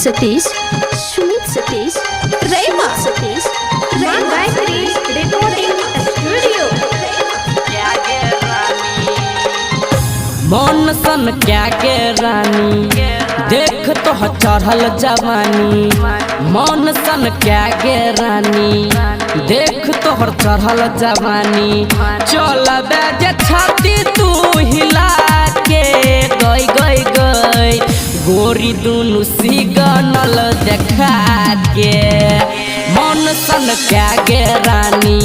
Satish, Sumit Satish, Rema Satish, Gayatri Recording Studio। मन सन क्या के रानी देख तो चढ़ल जवानी। मन सन क्या के रानी देख तो चढ़ल जवानी। चल बेजे छाती तू हिला के गई गई गई गोरी दुनु सिग्नल देखा के। मन सन क्या के रानी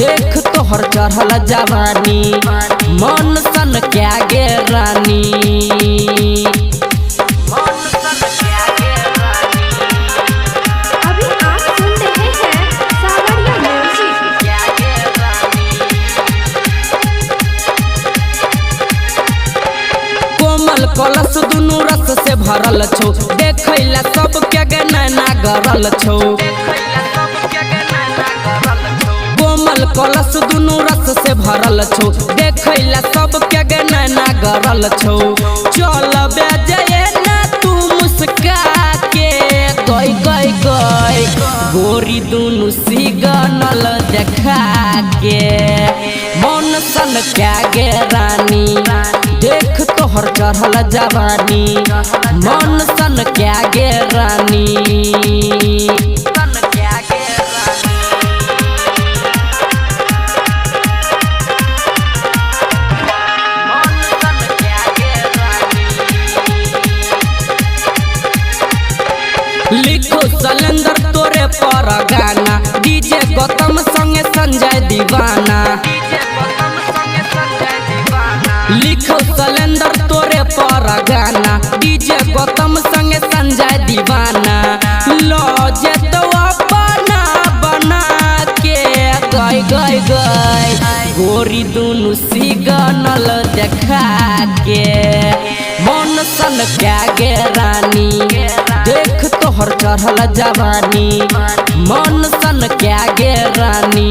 देख तोहर चढ़ल जवानी। मन सन क्या गे रानी मन सन क्या गे रानी। अभी आप सुन रहे हैं सावरिया म्यूजिक। क्या गे रानी कोमल कलश दुनु रस से भरल छौ। देखैला सब के गे नैना गरल छौ। कोमल कलश दुनु रस से भरल छौ। देखैला सब के गे नैना गरल छौ। चल बेजे ना तू मुस्का के गई गई गई गोरी दुनु सिग्नल देखा के। मन सन क्या गे रानी देख तोहर चढ़ल जवानी। मन सन क्या गे रानी लिखो सलेंदर तोरे पर गाना। डीजे गौतम संगे संजय दीवाना। लिखो सलेंदर तोरे पर गाना। डीजे गौतम संगे संजय दीवाना। लौजे तो अपना बना के गई गई गई गोरी दुनु सिग्नल देखा के। मन सन क्या गे रानी देख तोहर चढ़ल जवानी। मन सन क्या गे रानी।